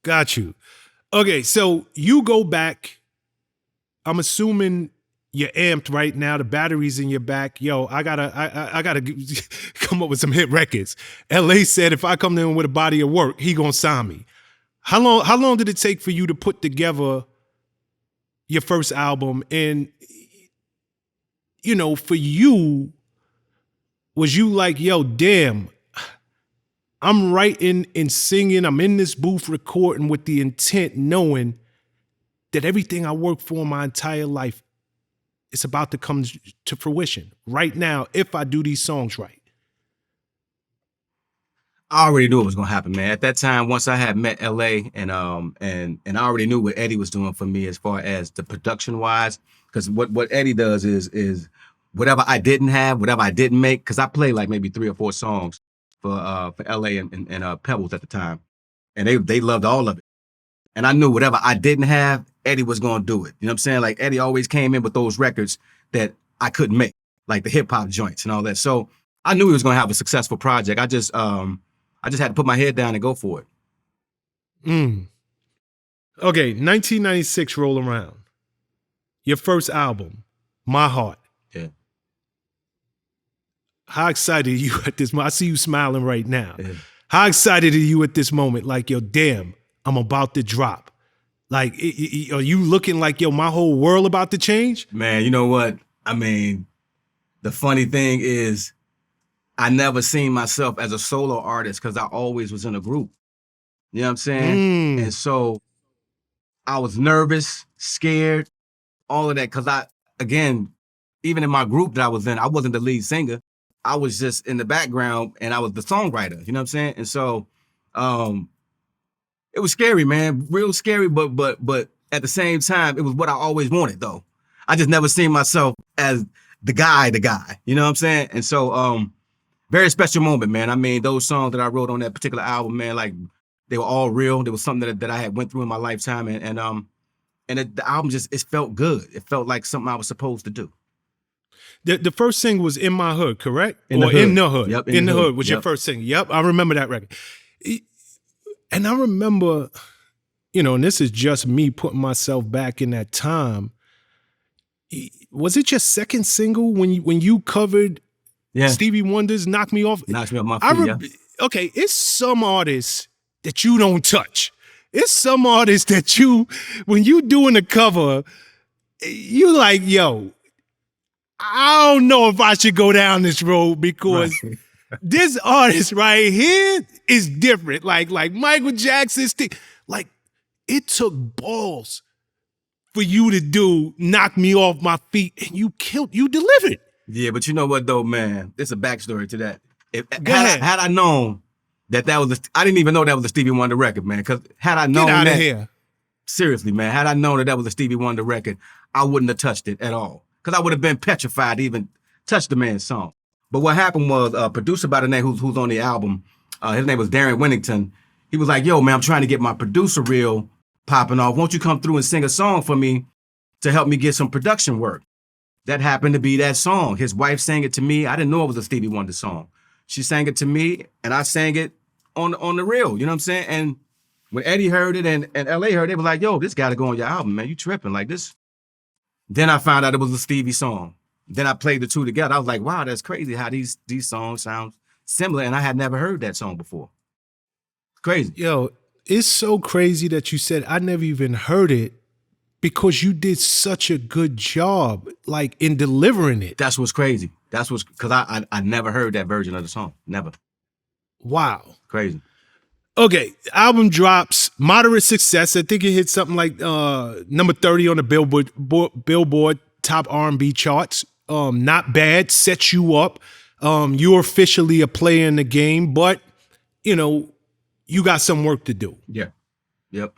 Got you. Okay, so you go back. I'm assuming you're amped right now. The battery's in your back. Yo, I gotta come up with some hit records. LA said if I come in with a body of work, he gonna sign me. How long did it take for you to put together your first album? And for you, was you like, yo, damn, I'm writing and singing, I'm in this booth recording with the intent, knowing that everything I worked for my entire life is about to come to fruition right now if I do these songs right? I already knew it was gonna happen, man. At that time, once I had met LA and I already knew what Eddie was doing for me as far as the production wise. Because what Eddie does is whatever I didn't have, whatever I didn't make, because I played like maybe 3 or 4 songs for LA and Pebbles at the time. And they loved all of it. And I knew whatever I didn't have, Eddie was gonna do it. You know what I'm saying? Like Eddie always came in with those records that I couldn't make, like the hip hop joints and all that. So I knew he was gonna have a successful project. I just had to put my head down and go for it. Okay, 1996 roll around. Your first album, My Heart. Yeah. How excited are you at this moment? I see you smiling right now. Yeah. How excited are you at this moment? Like, yo, damn, I'm about to drop. Like, are you looking like, yo, my whole world about to change? Man, you know what? I mean, the funny thing is, I never seen myself as a solo artist because I always was in a group. You know what I'm saying? And so I was nervous, scared, all of that. Because again, even in my group that I was in, I wasn't the lead singer. I was just in the background and I was the songwriter. You know what I'm saying? And so it was scary, man. Real scary, but at the same time, it was what I always wanted, though. I just never seen myself as the guy. You know what I'm saying? And so very special moment, man. I mean, those songs that I wrote on that particular album, man, like they were all real. There was something that I had went through in my lifetime, and the album it felt good. It felt like something I was supposed to do. The first single was In My Hood, correct? In the Hood. Yep, In the Hood was your first single. Yep, I remember that record. And I remember, and this is just me putting myself back in that time. Was it your second single when you covered Stevie Wonder's Knock Me Off? Knocks Me Off My Feet, Okay, it's some artists that you don't touch. It's some artists that when you doing a cover, you like, yo, I don't know if I should go down this road because this artist right here is different. Like Michael Jackson, like it took balls for you to do Knock Me Off My Feet, and you delivered. Yeah, but you know what though, man? There's a backstory to that. Had I known that was I didn't even know that was a Stevie Wonder record, man. Because had I known Get out that, of here. Seriously, man, had I known that was a Stevie Wonder record, I wouldn't have touched it at all. Because I would have been petrified to even touch the man's song. But what happened was a producer by the name who's on the album, his name was Darren Winnington. He was like, yo, man, I'm trying to get my producer reel popping off. Won't you come through and sing a song for me to help me get some production work? That happened to be that song. His wife sang it to me. I didn't know it was a Stevie Wonder song. She sang it to me, and I sang it on the reel. You know what I'm saying? And when Eddie heard it and LA heard it, they was like, yo, this got to go on your album, man. You tripping like this. Then I found out it was a Stevie song. Then I played the two together. I was like, wow, that's crazy how these songs sound similar. And I had never heard that song before. Crazy. Yo, it's so crazy that you said I never even heard it because you did such a good job, like in delivering it. That's what's crazy. Because I never heard that version of the song. Never. Wow. Crazy. Okay, album drops, moderate success. I think it hit something like number 30 on the Billboard top R&B charts. Not bad, sets you up. You're officially a player in the game, but, you got some work to do. Yeah. Yep.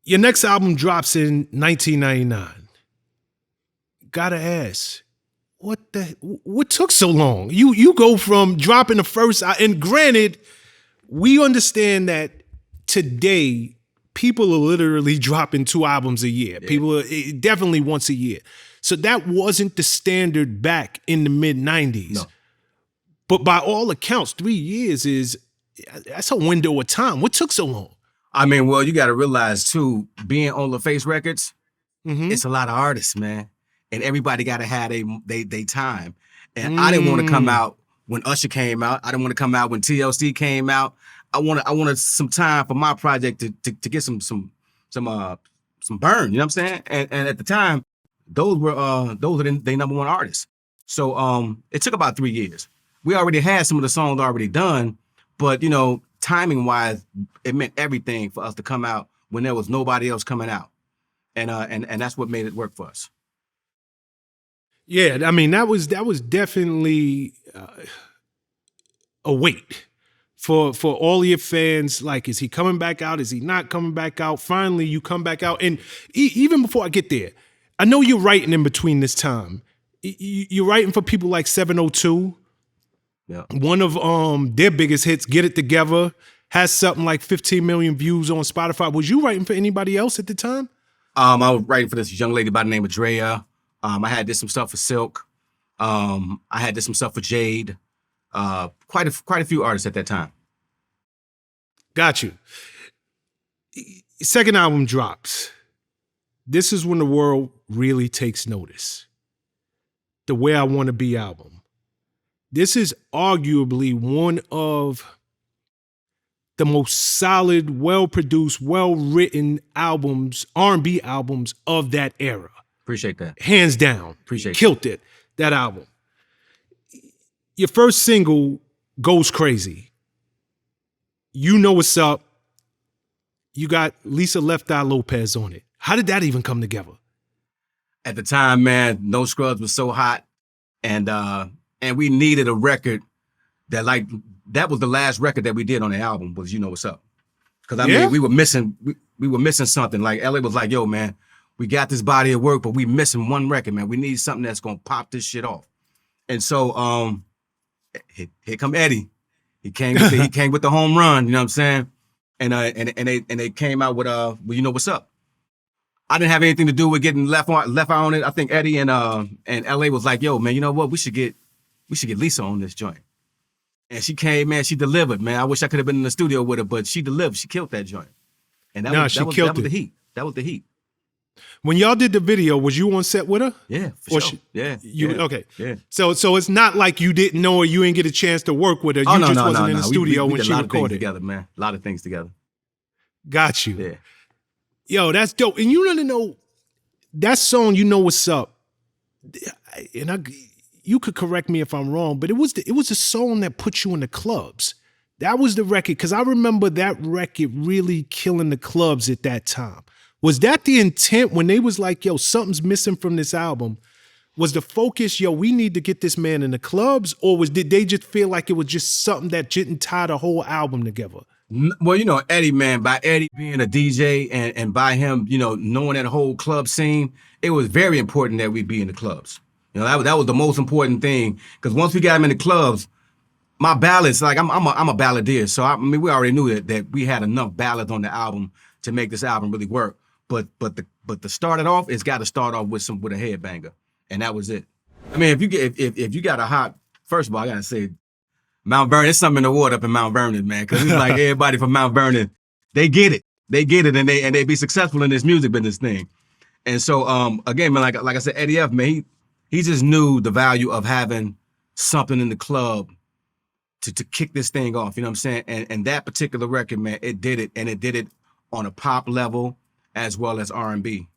Your next album drops in 1999. Gotta ask, what took so long? You go from dropping the first, and granted, we understand that today people are literally dropping 2 albums a year. Yeah. People are definitely once a year. So that wasn't the standard back in the mid-90s. No. But by all accounts, 3 years that's a window of time. What took so long? I mean, well, you got to realize too, being on LaFace Records, Mm-hmm. it's a lot of artists, man, and everybody got to have they time. And I didn't want to come Mm. out when Usher came out. I didn't want to come out when TLC came out. I wanted some time for my project to get some burn. You know what I'm saying? And at the time, those are they number one artists. So it took about 3 years. We already had some of the songs already done, but timing wise, it meant everything for us to come out when there was nobody else coming out. And that's what made it work for us. Yeah, I mean that was definitely a wait for all your fans. Like, is he coming back out? Is he not coming back out? Finally, you come back out, and even before I get there, I know you're writing in between this time. You're writing for people like 702. Yeah. One of their biggest hits, "Get It Together," has something like 15 million views on Spotify. Was you writing for anybody else at the time? I was writing for this young lady by the name of Drea. I did some stuff for Silk. I did some stuff for Jade. Quite a few artists at that time. Got you. Second album drops. This is when the world really takes notice. The Where I Want to Be album. This is arguably one of the most solid, well-produced, well-written albums, R&B albums of that era. Appreciate that. Hands down. Appreciate Killed it, that album. Your first single, Goes Crazy. You Know What's Up. You got Lisa Left Eye Lopez on it. How did that even come together? At the time, man, No Scrubs was so hot, and we needed a record that was the last record that we did on the album was You Know What's Up. Because I mean, we were missing something. Like LA was like, yo, man, we got this body of work, but we missing one record, man. We need something that's gonna pop this shit off. And so here come Eddie. He came with the home run, you know what I'm saying? And they came out with You Know What's Up. I didn't have anything to do with getting left eye on it. I think Eddie and LA was like, yo, man, you know what? We should get Lisa on this joint. And she came, man, she delivered, man. I wish I could have been in the studio with her, but she delivered. She killed that joint. And that was the heat. That was the heat. When y'all did the video, was you on set with her? Yeah, for sure. Okay. Yeah. So it's not like you didn't know her, you didn't get a chance to work with her. You just wasn't in the studio when she recorded. We did a lot of things together, man. A lot of things together. Got you. Yeah. Yo, that's dope. And you want to know, that song, You Know What's Up, and you could correct me if I'm wrong, but it was a song that put you in the clubs. That was the record, because I remember that record really killing the clubs at that time. Was that the intent when they was like, yo, something's missing from this album? Was the focus, yo, we need to get this man in the clubs? Or did they just feel like it was just something that didn't tie the whole album together? Well, Eddie, man, by Eddie being a DJ and by him, knowing that whole club scene, it was very important that we be in the clubs. That was the most important thing, because once we got him in the clubs, my ballads, like I'm a balladeer, so I mean we already knew that we had enough ballads on the album to make this album really work. But to start it off, it's got to start off with a headbanger, and that was it. I mean, if you got a hot, first of all, I gotta say, Mount Vernon, it's something in the water up in Mount Vernon, man, because it's like everybody from Mount Vernon, they get it, and they be successful in this music business thing. And so again, man, like I said, Eddie F, man, he just knew the value of having something in the club to kick this thing off, you know what I'm saying? And that particular record, man, it did it, and it did it on a pop level as well as R&B.